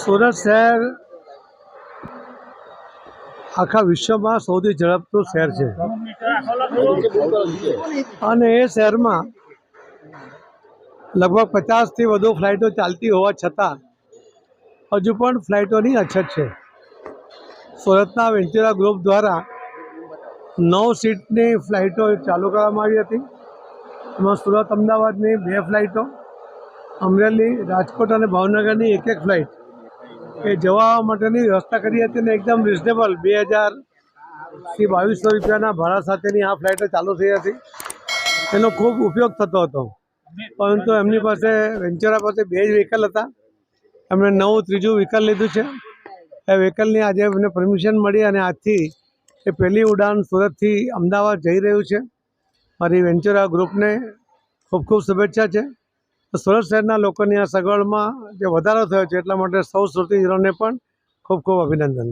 સુરત શહેર આખા વિશ્વમાં સૌથી ઝડપનું શહેર છે અને એ શહેરમાં લગભગ 50થી વધુ ફ્લાઇટો ચાલતી હોવા છતાં હજુ પણ ફ્લાઇટોની અછત છે. સુરતના વેન્ચુરા ગ્રુપ દ્વારા 9 સીટની ફ્લાઇટો ચાલુ કરવામાં આવી હતી. એમાં સુરત અમદાવાદની 2 ફ્લાઇટો, અમરેલી, રાજકોટ અને ભાવનગરની એક ફ્લાઇટ એ જવા માટેની વ્યવસ્થા કરી હતી અને એકદમ રિઝનેબલ 2000થી 2200 રૂપિયાના ભાડા સાથેની આ ફ્લાઇટો ચાલુ થઈ હતી. એનો ખૂબ ઉપયોગ થતો હતો, પરંતુ એમની પાસે વેન્ચુરા પાસે 2 જ વ્હીકલ હતા. એમણે નવું ત્રીજું વ્હીકલ લીધું છે. એ વ્હીકલની આજે એમને પરમિશન મળી અને આજથી એ પહેલી ઉડાન સુરતથી અમદાવાદ જઈ રહ્યું છે. મારી વેન્ચુરા ગ્રુપને ખૂબ ખૂબ શુભેચ્છા છે. સુરત શહેરના લોકોની આ સગવડમાં જે વધારો થયો છે એટલા માટે સૌ સુરતીજનોને પણ ખૂબ ખૂબ અભિનંદન.